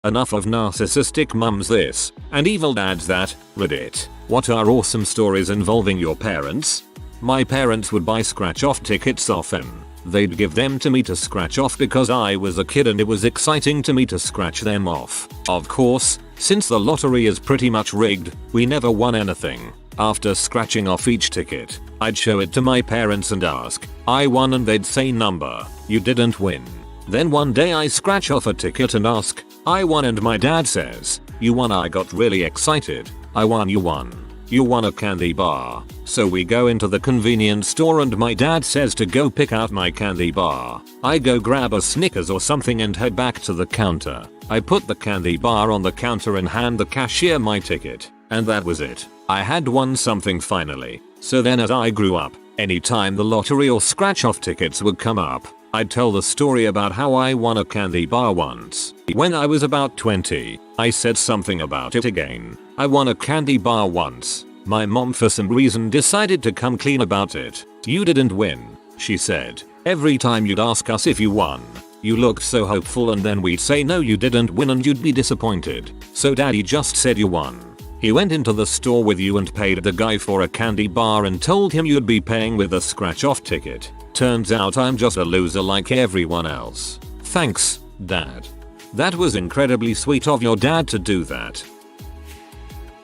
Enough of narcissistic mums this, and evil dads that. Reddit. What are awesome stories involving your parents? My parents would buy scratch-off tickets often. They'd give them to me to scratch off because I was a kid and it was exciting to me to scratch them off. Of course, since the lottery is pretty much rigged, we never won anything. After scratching off each ticket, I'd show it to my parents and ask, "I won," and they'd say, "Number, you didn't win." Then one day I scratch off a ticket and ask, "I won," and my dad says, "You won." I got really excited. "I won, you won. You won a candy bar." So we go into the convenience store and my dad says to go pick out my candy bar. I go grab a Snickers or something and head back to the counter. I put the candy bar on the counter and hand the cashier my ticket. And that was it. I had won something finally. So then as I grew up, anytime the lottery or scratch off tickets would come up, I'd tell the story about how I won a candy bar once. When I was about 20, I said something about it again. I won a candy bar once. My mom for some reason decided to come clean about it. "You didn't win," she said. "Every time you'd ask us if you won, you looked so hopeful, and then we'd say no, you didn't win, and you'd be disappointed. So daddy just said you won. He went into the store with you and paid the guy for a candy bar and told him you'd be paying with a scratch off ticket. Turns out I'm just a loser like everyone else. Thanks, Dad." That was incredibly sweet of your dad to do that.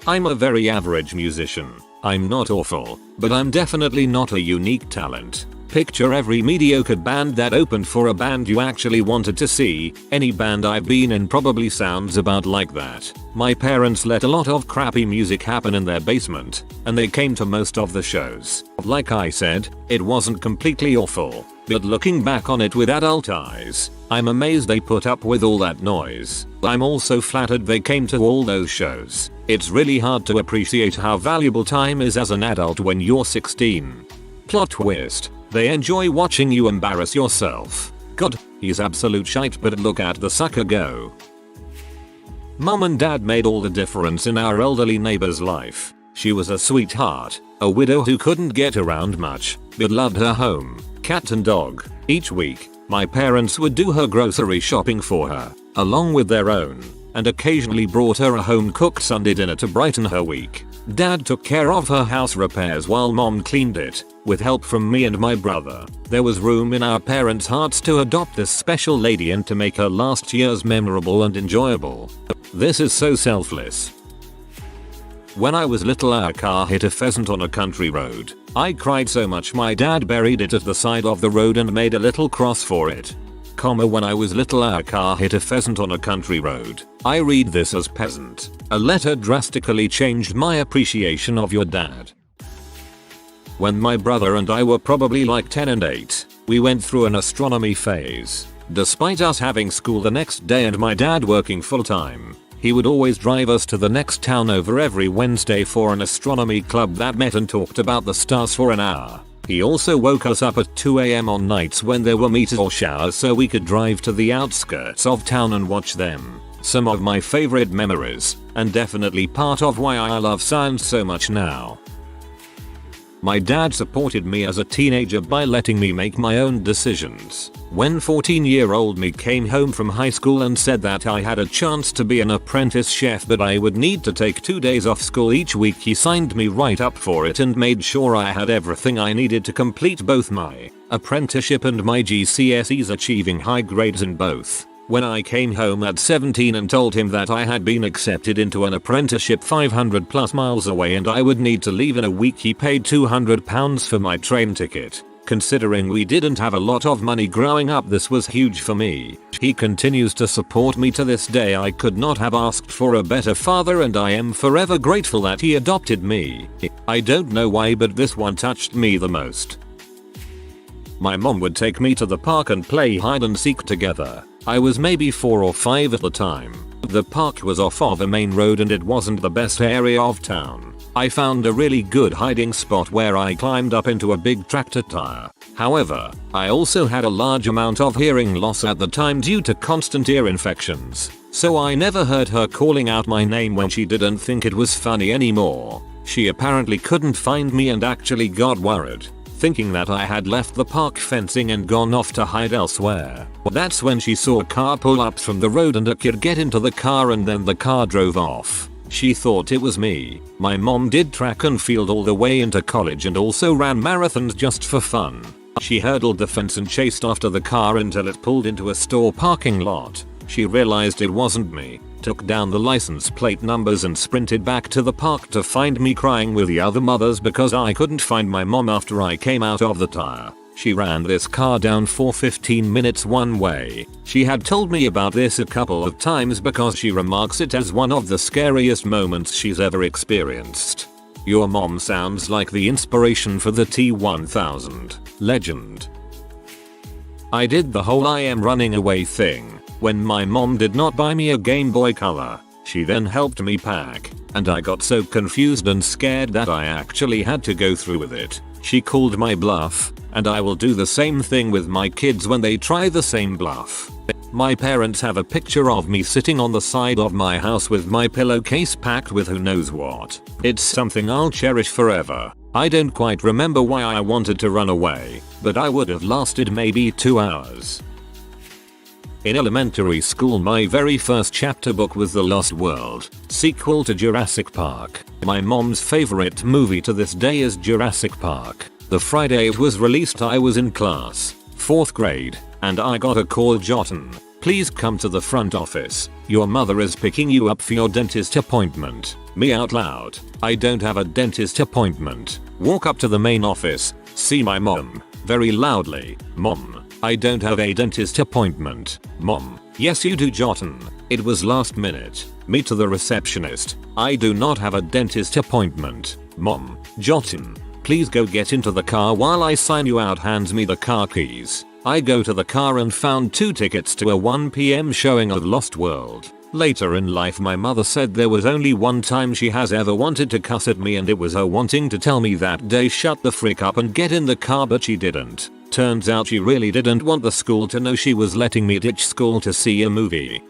I'm a very average musician. I'm not awful, but I'm definitely not a unique talent. Picture every mediocre band that opened for a band you actually wanted to see. Any band I've been in probably sounds about like that. My parents let a lot of crappy music happen in their basement, and they came to most of the shows. Like I said, it wasn't completely awful, but looking back on it with adult eyes, I'm amazed they put up with all that noise. I'm also flattered they came to all those shows. It's really hard to appreciate how valuable time is as an adult when you're 16. Plot twist. They enjoy watching you embarrass yourself. God, he's absolute shite, but look at the sucker go. Mom and dad made all the difference in our elderly neighbor's life. She was a sweetheart, a widow who couldn't get around much, but loved her home, cat and dog. Each week, my parents would do her grocery shopping for her, along with their own, and occasionally brought her a home-cooked Sunday dinner to brighten her week. Dad took care of her house repairs while mom cleaned it, with help from me and my brother. There was room in our parents' hearts to adopt this special lady and to make her last years memorable and enjoyable. This is so selfless. When I was little, our car hit a pheasant on a country road. I cried so much my dad buried it at the side of the road and made a little cross for it. When I was little, our car hit a pheasant on a country road. I read this as peasant. A letter drastically changed my appreciation of your dad. When my brother and I were probably like 10 and 8, we went through an astronomy phase. Despite us having school the next day and my dad working full time, he would always drive us to the next town over every Wednesday for an astronomy club that met and talked about the stars for an hour. He also woke us up at 2 AM on nights when there were meters or showers so we could drive to the outskirts of town and watch them. Some of my favorite memories, and definitely part of why I love science so much now. My dad supported me as a teenager by letting me make my own decisions. When 14-year-old me came home from high school and said that I had a chance to be an apprentice chef but I would need to take 2 days off school each week, he signed me right up for it and made sure I had everything I needed to complete both my apprenticeship and my GCSEs, achieving high grades in both. When I came home at 17 and told him that I had been accepted into an apprenticeship 500 plus miles away and I would need to leave in a week, he paid £200 for my train ticket. Considering we didn't have a lot of money growing up, this was huge for me. He continues to support me to this day. I could not have asked for a better father and I am forever grateful that he adopted me. I don't know why, but this one touched me the most. My mom would take me to the park and play hide and seek together. I was maybe 4 or 5 at the time. The park was off of a main road and it wasn't the best area of town. I found a really good hiding spot where I climbed up into a big tractor tire. However, I also had a large amount of hearing loss at the time due to constant ear infections, so I never heard her calling out my name when she didn't think it was funny anymore. She apparently couldn't find me and actually got worried. thinking that I had left the park fencing and gone off to hide elsewhere. That's when she saw a car pull up from the road and a kid get into the car, and then the car drove off. She thought it was me. My mom did track and field all the way into college and also ran marathons just for fun. She hurdled the fence and chased after the car until it pulled into a store parking lot. She realized it wasn't me, took down the license plate numbers and sprinted back to the park to find me crying with the other mothers because I couldn't find my mom after I came out of the tire. She ran this car down for 15 minutes one way. She had told me about this a couple of times because she remarks it as one of the scariest moments she's ever experienced. Your mom sounds like the inspiration for the T-1000. Legend. I did the whole I am running away thing when my mom did not buy me a Game Boy Color. She then helped me pack, and I got so confused and scared that I actually had to go through with it. She called my bluff, and I will do the same thing with my kids when they try the same bluff. My parents have a picture of me sitting on the side of my house with my pillowcase packed with who knows what. It's something I'll cherish forever. I don't quite remember why I wanted to run away, but I would have lasted maybe 2 hours. In elementary school, my very first chapter book was The Lost World, sequel to Jurassic Park. My mom's favorite movie to this day is Jurassic Park. The Friday it was released I was in class, 4th grade, and I got a call: Jotun, please come to the front office. Your mother is picking you up for your dentist appointment. Me out loud: I don't have a dentist appointment. Walk up to the main office, see my mom. Very loudly: Mom, I don't have a dentist appointment. Mom: Yes you do, Jotun. It was last minute. Me to the receptionist: I do not have a dentist appointment. Mom: Jotun, please go get into the car while I sign you out. Hands me the car keys. I go to the car and found 2 tickets to a 1 p.m. showing of Lost World. Later in life my mother said there was only one time she has ever wanted to cuss at me, and it was her wanting to tell me that day shut the frick up and get in the car, but she didn't. Turns out she really didn't want the school to know she was letting me ditch school to see a movie.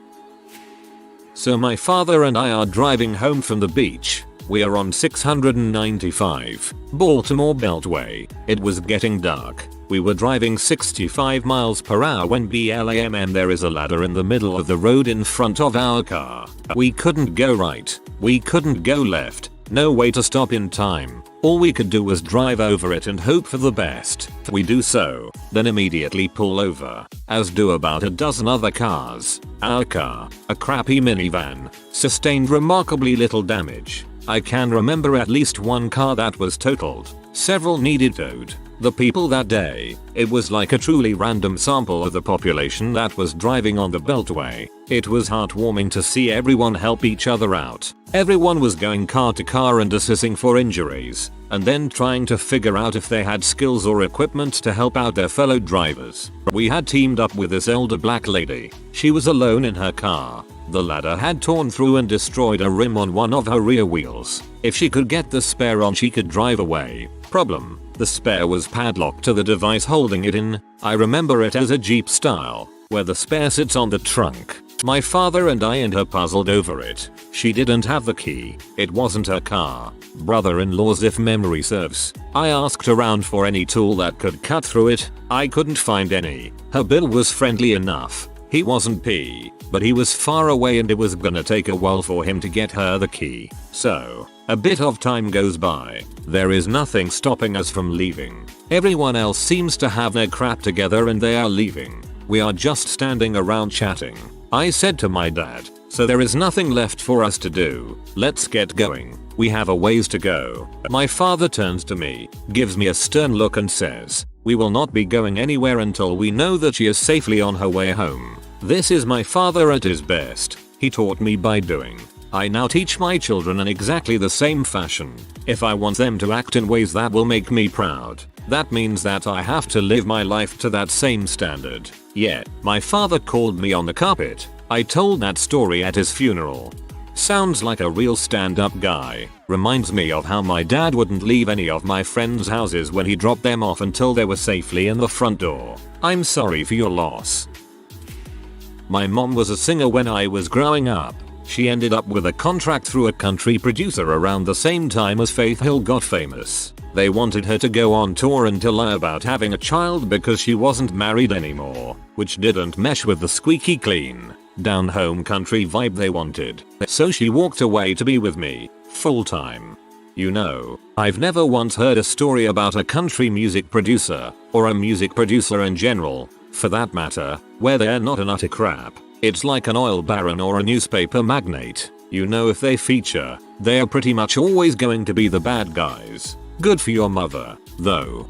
So my father and I are driving home from the beach. We are on 695 Baltimore Beltway. It was getting dark. We were driving 65 miles per hour when BLAM there is a ladder in the middle of the road in front of our car. We couldn't go right. We couldn't go left. No way to stop in time. All we could do was drive over it and hope for the best. We do so, then immediately pull over, as do about a dozen other cars. Our car, a crappy minivan, sustained remarkably little damage. I can remember at least one car that was totaled. Several needed towed. The people that day, it was like a truly random sample of the population that was driving on the Beltway. It was heartwarming to see everyone help each other out. Everyone was going car to car and assessing for injuries, and then trying to figure out if they had skills or equipment to help out their fellow drivers. We had teamed up with this older black lady. She was alone in her car. The ladder had torn through and destroyed a rim on one of her rear wheels. If she could get the spare on, she could drive away. Problem: the spare was padlocked to the device holding it in. I remember it as a Jeep style, where the spare sits on the trunk. My father and I and her puzzled over it. She didn't have the key. It wasn't her car. Brother-in-law's if memory serves. I asked around for any tool that could cut through it. I couldn't find any. Her bill was friendly enough. He wasn't P, but he was far away and it was gonna take a while for him to get her the key. So, a bit of time goes by. There is nothing stopping us from leaving. Everyone else seems to have their crap together and they are leaving. We are just standing around chatting. I said to my dad, so there is nothing left for us to do. Let's get going. We have a ways to go. My father turns to me, gives me a stern look and says, we will not be going anywhere until we know that she is safely on her way home. This is my father at his best. He taught me by doing. I now teach my children in exactly the same fashion. If I want them to act in ways that will make me proud, that means that I have to live my life to that same standard. Yeah, my father called me on the carpet. I told that story at his funeral. Sounds like a real stand-up guy. Reminds me of how my dad wouldn't leave any of my friends' houses when he dropped them off until they were safely in the front door. I'm sorry for your loss. My mom was a singer when I was growing up. She ended up with a contract through a country producer around the same time as Faith Hill got famous. They wanted her to go on tour and to lie about having a child because she wasn't married anymore, which didn't mesh with the squeaky clean, down home country vibe they wanted. So she walked away to be with me, full time. You know, I've never once heard a story about a country music producer, or a music producer in general, for that matter, where they're not an utter crap. It's like an oil baron or a newspaper magnate. You know, if they feature, they are pretty much always going to be the bad guys. Good for your mother, though.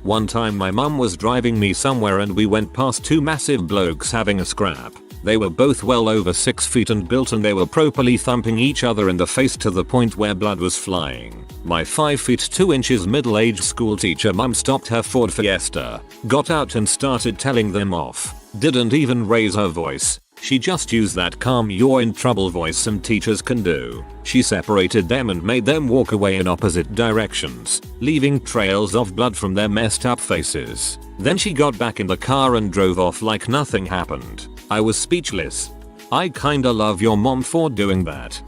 One time my mum was driving me somewhere and we went past two massive blokes having a scrap. They were both well over 6 feet and built and they were properly thumping each other in the face to the point where blood was flying. My 5 feet 2 inches middle-aged school teacher mum stopped her Ford Fiesta, got out and started telling them off. Didn't even raise her voice. She just used that calm "you're in trouble" voice some teachers can do. She separated them and made them walk away in opposite directions, leaving trails of blood from their messed up faces. Then she got back in the car and drove off like nothing happened. I was speechless. I kinda love your mom for doing that.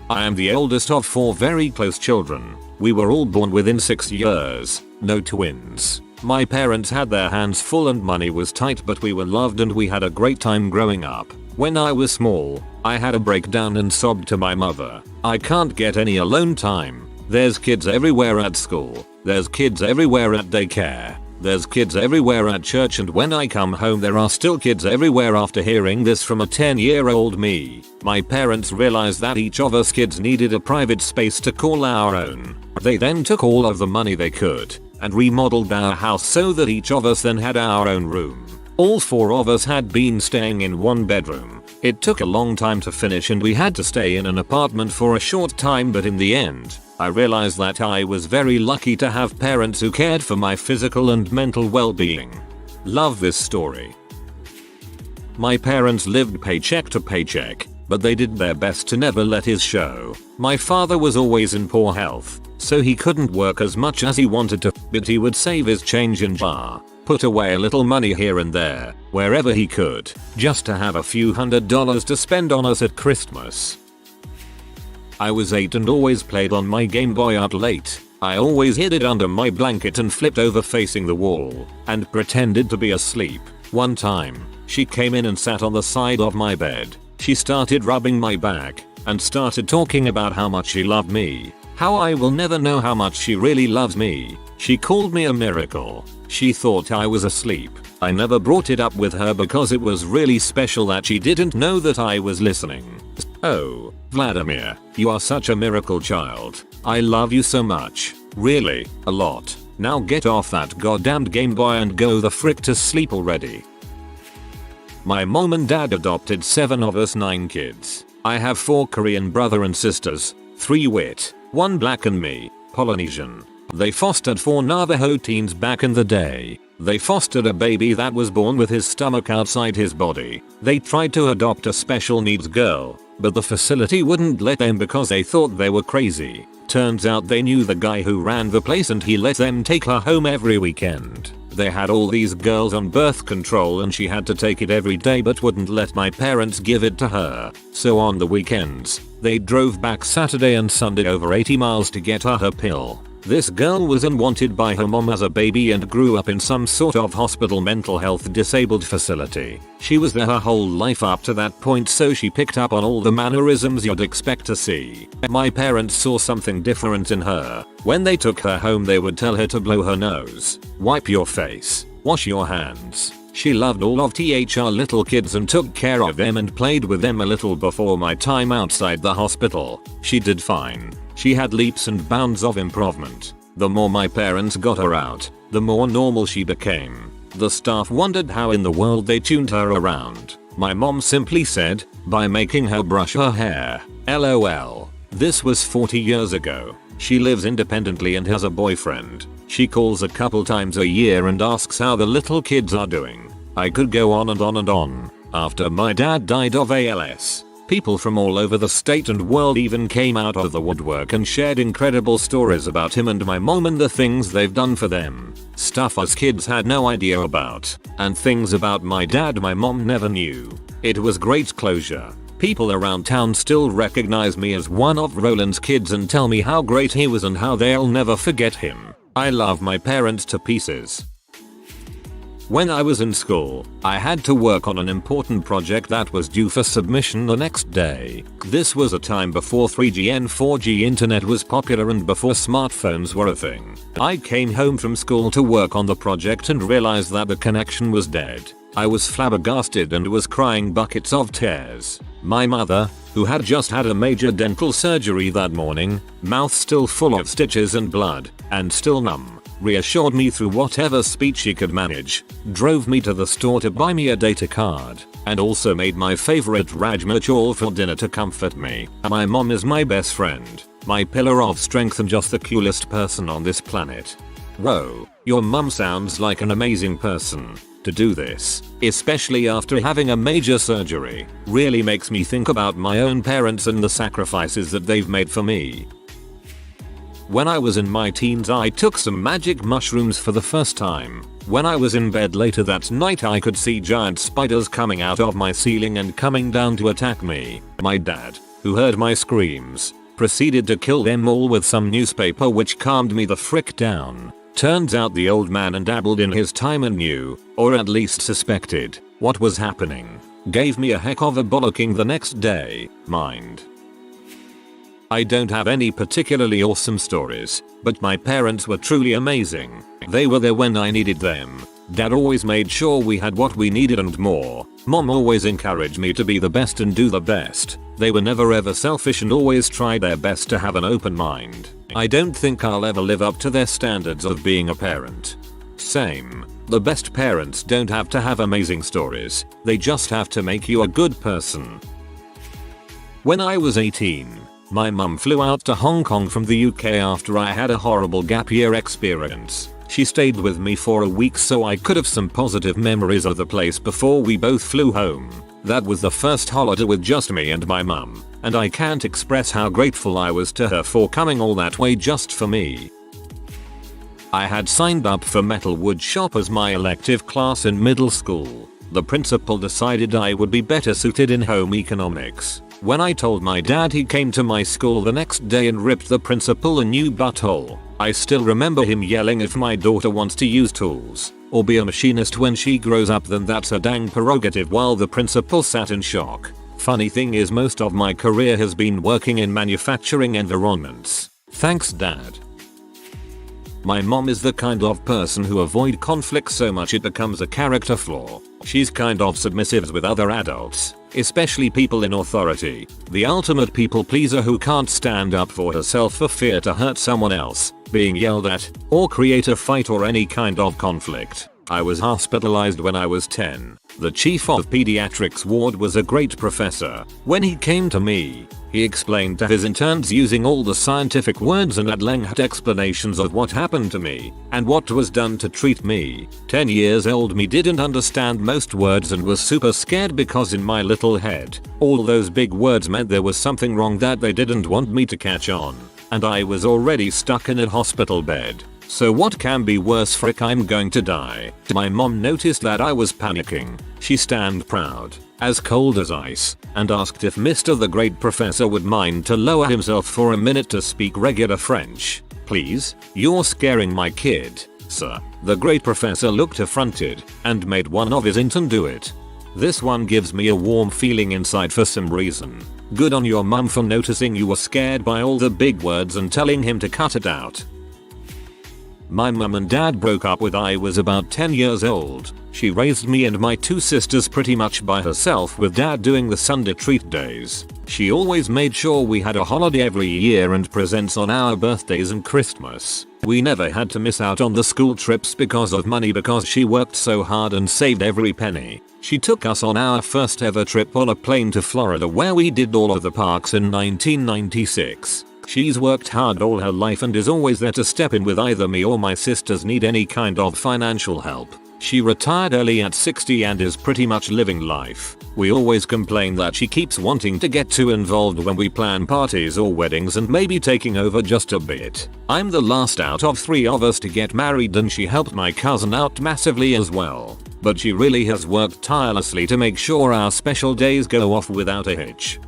I am the oldest of 4 very close children. We were all born within 6 years, no twins. My parents had their hands full and money was tight, but we were loved and we had a great time growing up. When I was small, I had a breakdown and sobbed to my mother. I can't get any alone time. There's kids everywhere at school. There's kids everywhere at daycare. There's kids everywhere at church, and when I come home there are still kids everywhere. After hearing this from a 10-year-old me, my parents realized that each of us kids needed a private space to call our own. They then took all of the money they could and remodeled our house so that each of us then had our own room. All 4 of us had been staying in one bedroom. It took a long time to finish and we had to stay in an apartment for a short time, but in the end, I realized that I was very lucky to have parents who cared for my physical and mental well-being. Love this story. My parents lived paycheck to paycheck, but they did their best to never let his show. My father was always in poor health, so he couldn't work as much as he wanted to, but he would save his change in jar, put away a little money here and there, wherever he could, just to have a few $100s to spend on us at Christmas. I was 8 and always played on my Game Boy out late. I always hid it under my blanket and flipped over facing the wall, and pretended to be asleep. One time, she came in and sat on the side of my bed. She started rubbing my back, and started talking about how much she loved me. How I will never know how much she really loves me. She called me a miracle. She thought I was asleep. I never brought it up with her because it was really special that she didn't know that I was listening. Oh, Vladimir, you are such a miracle child. I love you so much. Really, a lot. Now get off that goddamned Game Boy and go the frick to sleep already. My mom and dad adopted 7 of us 9 kids. I have 4 Korean brother and sisters, 3 white, 1 black and me, Polynesian. They fostered 4 Navajo teens back in the day. They fostered a baby that was born with his stomach outside his body. They tried to adopt a special needs girl, but the facility wouldn't let them because they thought they were crazy. Turns out they knew the guy who ran the place and he let them take her home every weekend. They had all these girls on birth control and she had to take it every day but wouldn't let my parents give it to her. So on the weekends, they drove back Saturday and Sunday over 80 miles to get her pill. This girl was unwanted by her mom as a baby and grew up in some sort of hospital mental health disabled facility. She was there her whole life up to that point, so she picked up on all the mannerisms you'd expect to see. My parents saw something different in her. When they took her home they would tell her to blow her nose, wipe your face, wash your hands. She loved all of THR little kids and took care of them and played with them a little before my time outside the hospital. She did fine. She had leaps and bounds of improvement. The more my parents got her out, the more normal she became. The staff wondered how in the world they tuned her around. My mom simply said, by making her brush her hair. LOL. This was 40 years ago. She lives independently and has a boyfriend. She calls a couple times a year and asks how the little kids are doing. I could go on and on and on. After my dad died of ALS, People from all over the state and world even came out of the woodwork and shared incredible stories about him and my mom and the things they've done for them. Stuff us kids had no idea about, and things about my dad my mom never knew. It was great closure. People around town still recognize me as one of Roland's kids and tell me how great he was and how they'll never forget him. I love my parents to pieces. When I was in school, I had to work on an important project that was due for submission the next day. This was a time before 3G and 4G internet was popular and before smartphones were a thing. I came home from school to work on the project and realized that the connection was dead. I was flabbergasted and was crying buckets of tears. My mother, who had just had a major dental surgery that morning, mouth still full of stitches and blood, and still numb, reassured me through whatever speech she could manage, drove me to the store to buy me a data card, and also made my favorite Rajma chawal for dinner to comfort me. My mom is my best friend, my pillar of strength and just the coolest person on this planet. Whoa, your mum sounds like an amazing person. To do this, especially after having a major surgery, really makes me think about my own parents and the sacrifices that they've made for me. When I was in my teens I took some magic mushrooms for the first time. When I was in bed later that night I could see giant spiders coming out of my ceiling and coming down to attack me. My dad, who heard my screams, proceeded to kill them all with some newspaper which calmed me the frick down. Turns out the old man dabbled in his time and knew, or at least suspected, what was happening. Gave me a heck of a bollocking the next day, mind. I don't have any particularly awesome stories, but my parents were truly amazing. They were there when I needed them. Dad always made sure we had what we needed and more. Mom always encouraged me to be the best and do the best. They were never ever selfish and always tried their best to have an open mind. I don't think I'll ever live up to their standards of being a parent. Same. The best parents don't have to have amazing stories, they just have to make you a good person. When I was 18, my mum flew out to Hong Kong from the UK after I had a horrible gap year experience. She stayed with me for a week so I could have some positive memories of the place before we both flew home. That was the first holiday with just me and my mum, and I can't express how grateful I was to her for coming all that way just for me. I had signed up for metal wood shop as my elective class in middle school. The principal decided I would be better suited in home economics. When I told my dad, he came to my school the next day and ripped the principal a new butthole. I still remember him yelling, if my daughter wants to use tools or be a machinist when she grows up then that's her dang prerogative, while the principal sat in shock. Funny thing is most of my career has been working in manufacturing environments. Thanks Dad. My mom is the kind of person who avoid conflict so much it becomes a character flaw. She's kind of submissive with other adults, especially people in authority. The ultimate people pleaser who can't stand up for herself for fear to hurt someone else, being yelled at, or create a fight or any kind of conflict. I was hospitalized when I was 10. The chief of pediatrics ward was a great professor. When he came to me, he explained to his interns using all the scientific words and had lengthy explanations of what happened to me and what was done to treat me. 10 years old me didn't understand most words and was super scared because in my little head, all those big words meant there was something wrong that they didn't want me to catch on. And I was already stuck in a hospital bed. So what can be worse, frick, I'm going to die. My mom noticed that I was panicking. She stand proud, as cold as ice, and asked if Mr. the Great Professor would mind to lower himself for a minute to speak regular French. Please, you're scaring my kid, sir. The Great Professor looked affronted and made one of his intern do it. This one gives me a warm feeling inside for some reason. Good on your mum for noticing you were scared by all the big words and telling him to cut it out. My mum and dad broke up when I was about 10 years old. She raised me and my two sisters pretty much by herself, with dad doing the Sunday treat days. She always made sure we had a holiday every year and presents on our birthdays and Christmas. We never had to miss out on the school trips because of money, because she worked so hard and saved every penny. She took us on our first ever trip on a plane to Florida, where we did all of the parks in 1996. She's worked hard all her life and is always there to step in with either me or my sisters need any kind of financial help. She retired early at 60 and is pretty much living life. We always complain that she keeps wanting to get too involved when we plan parties or weddings and maybe taking over just a bit. I'm the last out of 3 of us to get married and she helped my cousin out massively as well. But she really has worked tirelessly to make sure our special days go off without a hitch.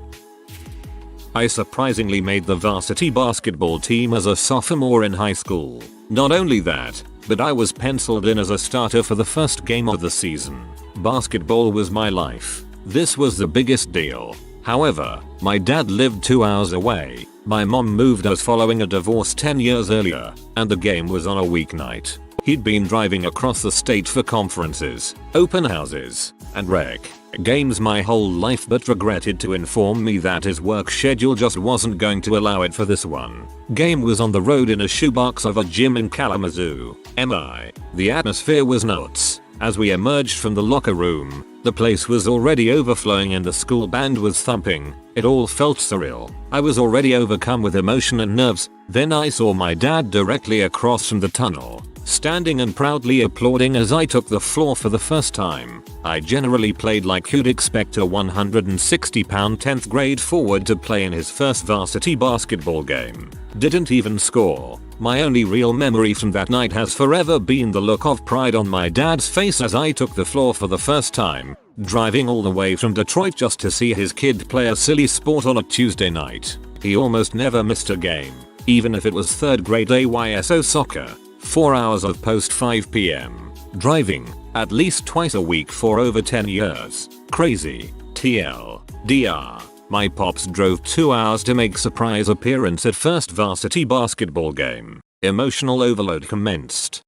I surprisingly made the varsity basketball team as a sophomore in high school. Not only that, but I was penciled in as a starter for the first game of the season. Basketball was my life. This was the biggest deal. However, my dad lived 2 hours away. My mom moved us following a divorce 10 years earlier, and the game was on a weeknight. He'd been driving across the state for conferences, open houses, and rec games my whole life but regretted to inform me that his work schedule just wasn't going to allow it for this one. Game was on the road in a shoebox of a gym in Kalamazoo, MI. The atmosphere was nuts. As we emerged from the locker room, the place was already overflowing and the school band was thumping. It all felt surreal. I was already overcome with emotion and nerves. Then I saw my dad directly across from the tunnel, standing and proudly applauding as I took the floor for the first time. I generally played like you'd expect a 160-pound 10th grade forward to play in his first varsity basketball game. Didn't even score. My only real memory from that night has forever been the look of pride on my dad's face as I took the floor for the first time, driving all the way from Detroit just to see his kid play a silly sport on a Tuesday night. He almost never missed a game, even if it was 3rd grade AYSO soccer. 4 hours of post 5 p.m. driving, at least twice a week for over 10 years. Crazy. TLDR. My pops drove 2 hours to make surprise appearance at first varsity basketball game. Emotional overload commenced.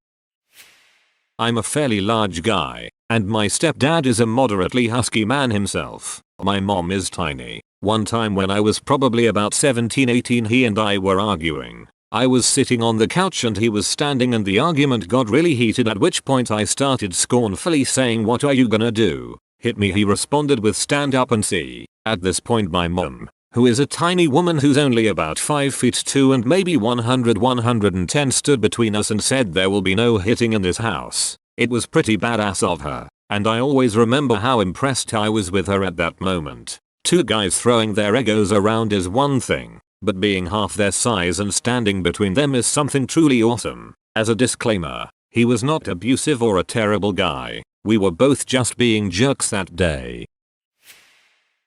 I'm a fairly large guy, and my stepdad is a moderately husky man himself. My mom is tiny. One time when I was probably about 17-18 he and I were arguing. I was sitting on the couch and he was standing and the argument got really heated, at which point I started scornfully saying, "What are you gonna do? Hit me?" He responded with, "Stand up and see." At this point my mom, who is a tiny woman who's only about 5'2" and maybe 110 stood between us and said, "There will be no hitting in this house." It was pretty badass of her, and I always remember how impressed I was with her at that moment. 2 guys throwing their egos around is one thing, but being half their size and standing between them is something truly awesome. As a disclaimer, he was not abusive or a terrible guy. We were both just being jerks that day.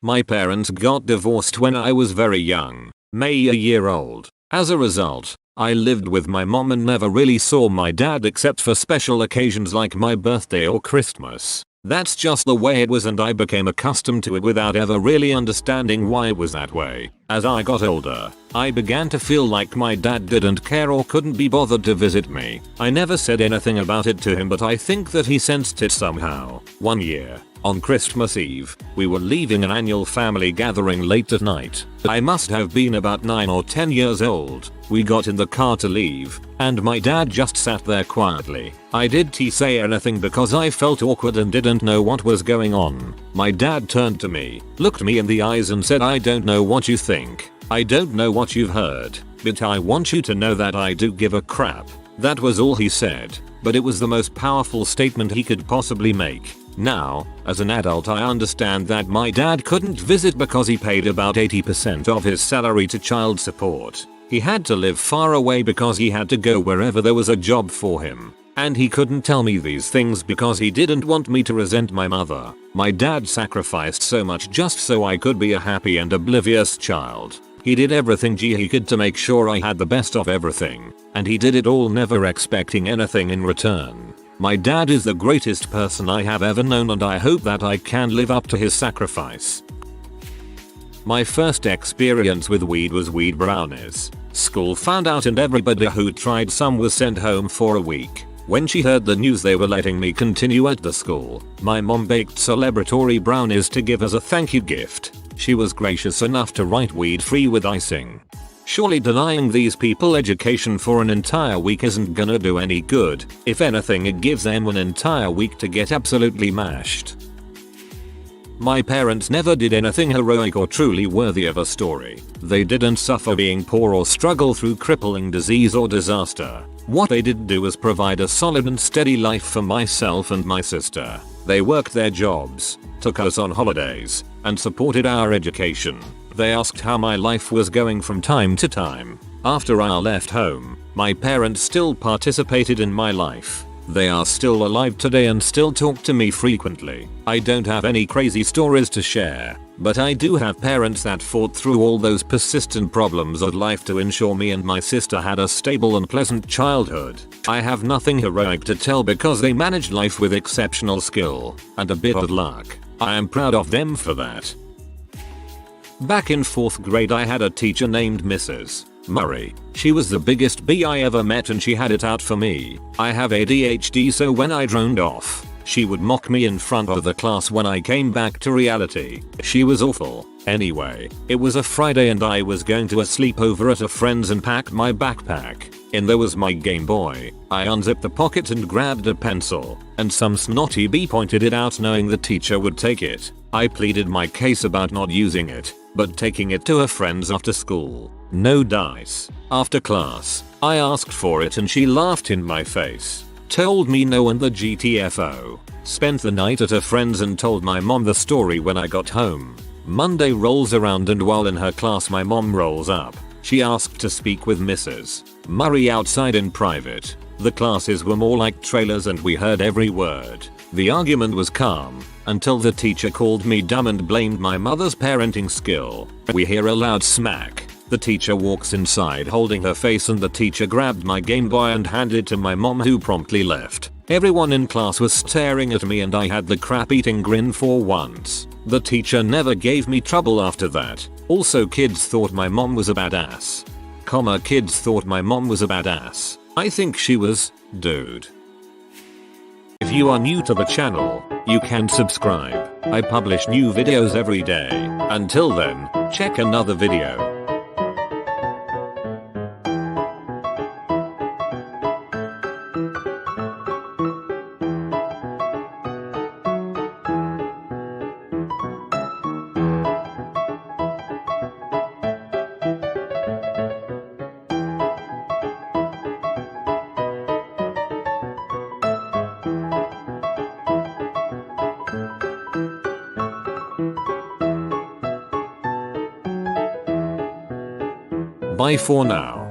My parents got divorced when I was very young, maybe a year old. As a result, I lived with my mom and never really saw my dad except for special occasions like my birthday or Christmas. That's just the way it was and I became accustomed to it without ever really understanding why it was that way. As I got older, I began to feel like my dad didn't care or couldn't be bothered to visit me. I never said anything about it to him, but I think that he sensed it somehow. One year, on Christmas Eve, we were leaving an annual family gathering late at night. I must have been about 9 or 10 years old. We got in the car to leave, and my dad just sat there quietly. I didn't say anything because I felt awkward and didn't know what was going on. My dad turned to me, looked me in the eyes and said, "I don't know what you think. I don't know what you've heard, but I want you to know that I do give a crap." That was all he said, but it was the most powerful statement he could possibly make. Now, as an adult, I understand that my dad couldn't visit because he paid about 80% of his salary to child support. He had to live far away because he had to go wherever there was a job for him. And he couldn't tell me these things because he didn't want me to resent my mother. My dad sacrificed so much just so I could be a happy and oblivious child. He did everything he could to make sure I had the best of everything. And he did it all never expecting anything in return. My dad is the greatest person I have ever known and I hope that I can live up to his sacrifice. My first experience with weed was weed brownies. School found out and everybody who tried some was sent home for a week. When she heard the news they were letting me continue at the school, my mom baked celebratory brownies to give as a thank you gift. She was gracious enough to write weed free with icing. Surely denying these people education for an entire week isn't gonna do any good. If anything, it gives them an entire week to get absolutely mashed. My parents never did anything heroic or truly worthy of a story. They didn't suffer being poor or struggle through crippling disease or disaster. What they did do was provide a solid and steady life for myself and my sister. They worked their jobs, took us on holidays, and supported our education. They asked how my life was going from time to time. After I left home, my parents still participated in my life. They are still alive today and still talk to me frequently. I don't have any crazy stories to share, but I do have parents that fought through all those persistent problems of life to ensure me and my sister had a stable and pleasant childhood. I have nothing heroic to tell because they managed life with exceptional skill and a bit of luck. I am proud of them for that. Back in 4th grade I had a teacher named Mrs. Murray. She was the biggest bee I ever met and she had it out for me. I have ADHD, so when I droned off, she would mock me in front of the class when I came back to reality. She was awful. Anyway, it was a Friday and I was going to a sleepover at a friend's and packed my backpack. In there was my Game Boy. I unzipped the pocket and grabbed a pencil, and some snotty bee pointed it out knowing the teacher would take it. I pleaded my case about not using it, but taking it to her friends after school. No dice. After class, I asked for it and she laughed in my face. Told me no and the GTFO. Spent the night at her friend's and told my mom the story when I got home. Monday rolls around and while in her class my mom rolls up. She asked to speak with Mrs. Murray outside in private. The classes were more like trailers and we heard every word. The argument was calm until the teacher called me dumb and blamed my mother's parenting skill. We hear a loud smack. The teacher walks inside holding her face and the teacher grabbed my Game Boy and handed it to my mom who promptly left. Everyone in class was staring at me and I had the crap-eating grin for once. The teacher never gave me trouble after that. Also kids thought my mom was a badass. Kids thought my mom was a badass. I think she was, dude. If you are new to the channel, you can subscribe. I publish new videos every day. Until then, check another video. Bye for now.